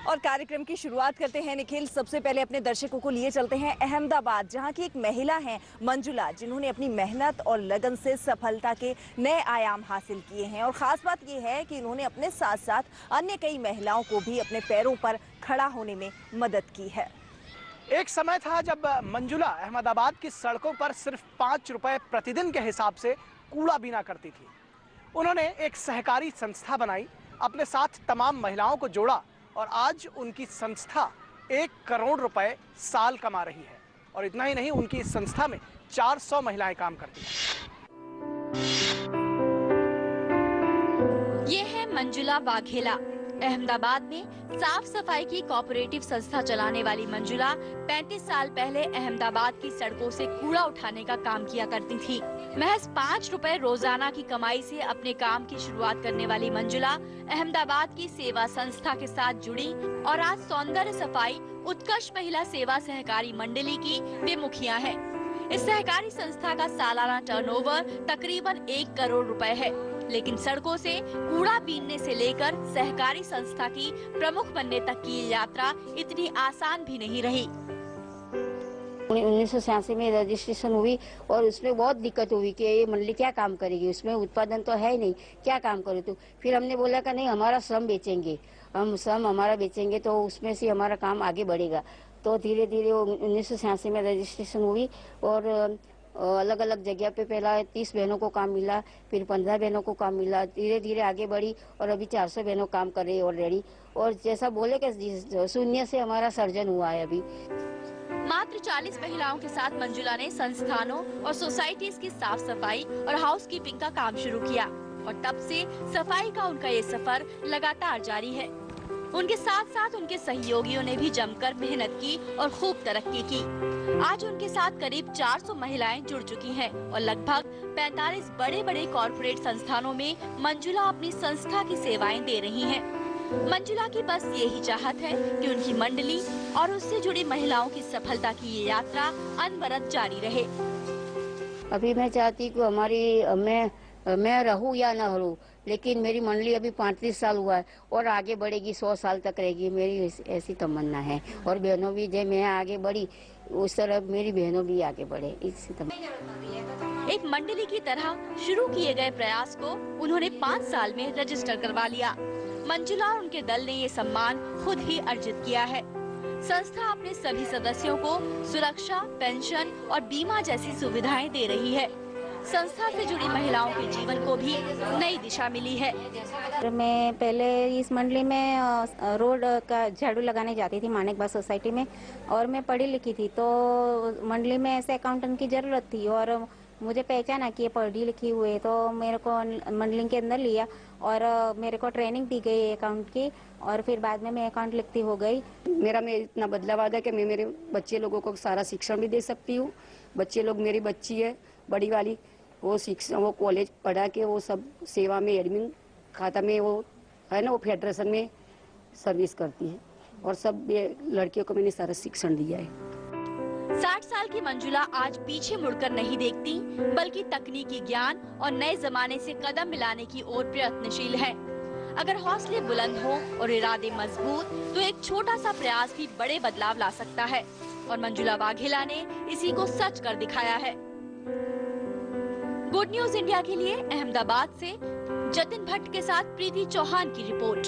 और कार्यक्रम की शुरुआत करते हैं निखिल। सबसे पहले अपने दर्शकों को लिए चलते हैं अहमदाबाद, जहां की एक महिला हैं मंजुला, जिन्होंने अपनी मेहनत और लगन से सफलता के नए आयाम हासिल किए हैं। और खास बात यह है कि इन्होंने अपने साथ साथ अन्य कई महिलाओं को भी अपने पैरों पर खड़ा होने में मदद की है। एक समय था जब मंजुला अहमदाबाद की सड़कों पर सिर्फ 5 रुपए प्रतिदिन के हिसाब से कूड़ा बीना करती थी। उन्होंने एक सहकारी संस्था बनाई, अपने साथ तमाम महिलाओं को जोड़ा और आज उनकी संस्था 1 करोड़ रुपए साल कमा रही है। और इतना ही नहीं, उनकी इस संस्था में 400 महिलाएं काम करती हैं। ये है मंजुला वाघेला। अहमदाबाद में साफ सफाई की कोऑपरेटिव संस्था चलाने वाली मंजुला 35 साल पहले अहमदाबाद की सड़कों से कूड़ा उठाने का काम किया करती थी। महज 5 रुपए रोजाना की कमाई से अपने काम की शुरुआत करने वाली मंजुला अहमदाबाद की सेवा संस्था के साथ जुड़ी और आज सौंदर्य सफाई उत्कर्ष महिला सेवा सहकारी मंडली की वे मुखिया है। इस सहकारी संस्था का सालाना टर्नओवर तकरीबन 1 करोड़ रुपए है, लेकिन सड़कों से कूड़ा बीनने से लेकर सहकारी संस्था की प्रमुख बनने तक की यात्रा इतनी आसान भी नहीं रही। 1986 में रजिस्ट्रेशन हुई और उसमें बहुत दिक्कत हुई कि ये मंडली क्या काम करेगी, उसमें उत्पादन तो है नहीं, क्या काम करे। तो फिर हमने बोला कि नहीं, हमारा श्रम बेचेंगे, हम श्रम हमारा बेचेंगे तो उसमें से हमारा काम आगे बढ़ेगा। तो धीरे धीरे 1986 में रजिस्ट्रेशन हुई और अलग अलग जगह पे पहला 30 बहनों को काम मिला, फिर 15 बहनों को काम मिला, धीरे धीरे आगे बढ़ी और अभी 400 बहनों काम कर रही है ऑलरेडी। और जैसा बोले कि शून्य से हमारा सर्जन हुआ है। अभी मात्र 40 महिलाओं के साथ मंजुला ने संस्थानों और सोसाइटीज की साफ सफाई और हाउसकीपिंग का काम शुरू किया और तब से सफाई का उनका ये सफर लगातार जारी है। उनके साथ साथ उनके सहयोगियों ने भी जमकर मेहनत की और खूब तरक्की की। आज उनके साथ करीब 400 महिलाएं जुड़ चुकी हैं और लगभग 45 बड़े बड़े कॉरपोरेट संस्थानों में मंजुला अपनी संस्था की सेवाएं दे रही हैं। मंजुला की बस यही चाहत है कि उनकी मंडली और उससे जुड़ी महिलाओं की सफलता की ये यात्रा अनवरत जारी रहे। अभी मैं चाहती हूँ कि मैं रहूँ या न रहूँ, लेकिन मेरी मंडली अभी 35 साल हुआ है और आगे बढ़ेगी, 100 साल तक रहेगी, मेरी ऐसी तमन्ना है। और बहनों भी, जब मैं आगे बढ़ी उस तरह मेरी बहनों भी आगे बढ़े, इसी तमन्ना। एक मंडली की तरह शुरू किए गए प्रयास को उन्होंने 5 साल में रजिस्टर करवा लिया। मंजुला और उनके दल ने ये सम्मान खुद ही अर्जित किया है। संस्था अपने सभी सदस्यों को सुरक्षा, पेंशन और बीमा जैसी सुविधाएं दे रही है। संस्था से जुड़ी महिलाओं के जीवन को भी नई दिशा मिली है। मैं पहले इस मंडली में रोड का झाड़ू लगाने जाती थी मानिकबाग सोसाइटी में, और मैं पढ़ी लिखी थी तो मंडली में ऐसे अकाउंटेंट की जरूरत थी और मुझे पहचाना कि ये पढ़ी लिखी हुई है, तो मेरे को मंडली के अंदर लिया और मेरे को ट्रेनिंग दी गई अकाउंट की और फिर बाद में मैं अकाउंट लिखती हो गई। मेरा में इतना बदलाव आ गया कि मैं मेरे बच्चे लोगों को सारा शिक्षण भी दे सकती हूँ। बच्चे लोग, मेरी बच्ची है बड़ी वाली, वो शिक्षण, वो कॉलेज पढ़ा के वो सब सेवा में एडमिन खाता में वो है ना, वो फेडरेशन में सर्विस करती है और सब लड़कियों को मैंने सारा शिक्षण दिया है। 60 साल की मंजुला आज पीछे मुड़कर नहीं देखती, बल्कि तकनीकी ज्ञान और नए जमाने से कदम मिलाने की ओर प्रयत्नशील है। अगर हौसले बुलंद हो और इरादे मजबूत, तो एक छोटा सा प्रयास भी बड़े बदलाव ला सकता है और मंजुला वाघेला ने इसी को सच कर दिखाया है। गुड न्यूज इंडिया के लिए अहमदाबाद से जतिन भट्ट के साथ प्रीति चौहान की रिपोर्ट।